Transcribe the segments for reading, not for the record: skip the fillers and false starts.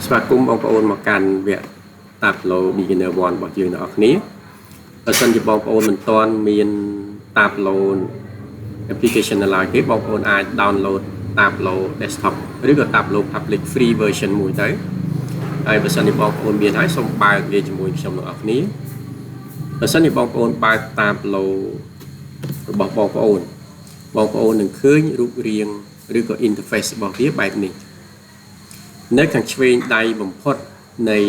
ស្វាគមន៍បងប្អូនមកកាន់វគ្គតាប់ឡូ beginner 1របស់យើងទាំងអស់គ្នាបើសិនជាបងប្អូនមិនទាន់មានតាប់ឡូ application នៅឡើយទេបងប្អូនអាច download តាប់ឡូ desktop ឬក៏តាប់ឡូ public free version មួយទៅហើយបើសិនជាបងប្អូនមានហើយសូមបើកវាជាមួយខ្ញុំទាំងអស់គ្នាបើសិនជាបងប្អូនបើកតាប់ឡូរបស់បងប្អូននឹងឃើញរូបរាងឬក៏ interface របស់វាបែបនេះនៅខាងឆ្វេងដៃបំផុតនៃ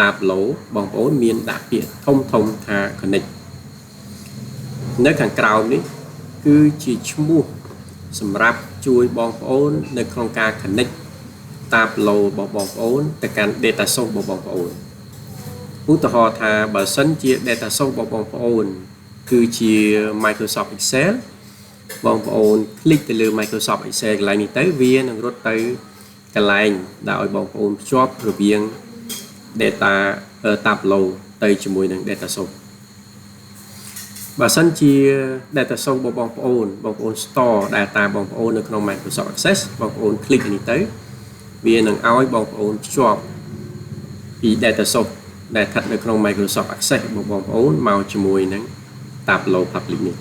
តាប់ឡូបងប្អូនមានដាក់ពាក្យធំថា connect នៅខាងក្រោមនេះគឺជាឈ្មោះសម្រាប់ជួយបងប្អូននៅក្នុងការ connect តាប់ឡូរបស់បងប្អូនទៅកាន់ data source របស់បងប្អូនឧទាហរណ៍ថាបើសិនជា data source របស់បងប្អូនគឺជា Microsoft Excel បងប្អូនคลิกទៅលើ Microsoft Excel កន្លែងនេះទៅវានឹងរត់ទៅកន្លែងដែលឲ្យបងប្អូនភ្ជាប់រវាង data តាប់ឡូទៅជាមួយនឹង data source បើសិនជា data source របស់បងប្អូន store data បងប្អូននៅក្នុង Microsoft Access បងប្អូនคลิกនេះទៅវានឹងឲ្យបងប្អូនភ្ជាប់ពី data source ដែលស្ថិតនៅក្នុង Microsoft Access របស់បងប្អូនមកជាមួយនឹងតាប់ឡូ public នេះ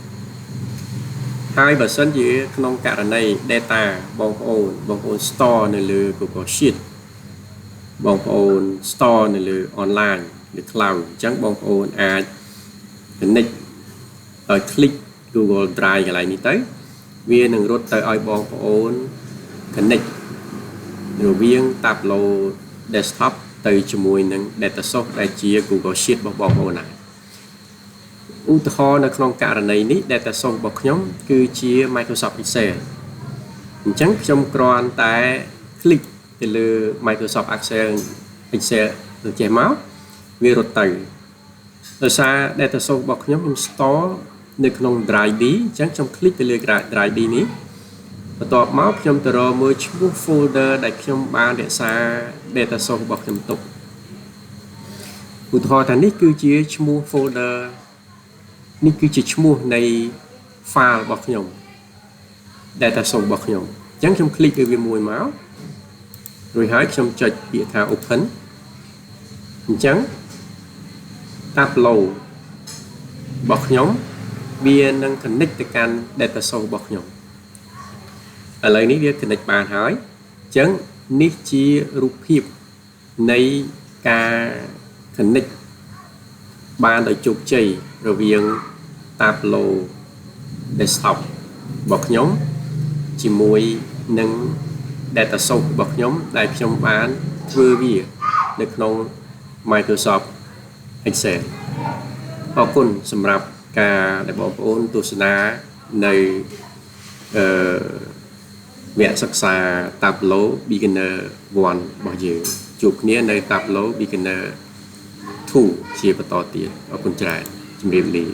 ហើយបើសិនជាក្នុងករណី data បងប្អូន store នៅលើ Google Sheet បងប្អូន store នៅលើ online ឬ cloud អញ្ចឹងបងប្អូនអាច connect ដោយ click Google Drive កន្លែងនេះទៅវានឹងរត់ទៅឲ្យបងប្អូន connect រវាង Tableau Desktop ទៅជាមួយនឹង data source ដែលជា Google Sheet របស់បងប្អូនដែរឧទាហរណ៍នៅក្នុងករណីនេះ data source របស់ខ្ញុំគឺជា Microsoft Excel អញ្ចឹងខ្ញុំគ្រាន់តែ click ទៅលើ Microsoft Excel ទៅចេះមកវារត់ទៅដោយសារ data source របស់ខ្ញុំ store នៅក្នុង Drive B អញ្ចឹងខ្ញុំ click ទៅលើ Drive B នេះបន្ទាប់មកខ្ញុំទៅរកមើលឈ្មោះ folder ដែលខ្ញុំបានរក្សា data source របស់ខ្ញុំទុកឧទាហរណ៍ថានេះគឺជាឈ្មោះ folder នេះគឺជាឈ្មោះនៃ file របស់ខ្ញុំ data source របស់ខ្ញុំអញ្ចឹងខ្ញុំ click ទៅវាមួយមករួចហើយខ្ញុំចុចពាក្យថា open អញ្ចឹង Tableau របស់ខ្ញុំវានឹង connect ទៅកាន់ data source របស់ខ្ញុំឥឡូវនេះវា connect បានហើយអញ្ចឹងនេះជារូបភាពនៃការ connect បានដោយជោគជ័យរវាង Tableau Desktop របស់ខ្ញុំជាមួយនឹង data source របស់ខ្ញុំដែលខ្ញុំបានធ្វើវានៅក្នុង Microsoft Excel អរគុណសម្រាប់ការដែលបងប្អូនទស្សនានៅវគ្គសិក្សា Tableau Beginner 1របស់យើងជួបគ្នានៅ Tableau Beginner 2ជាបន្តទៀតអរគុណច្រើនជម្រាបលា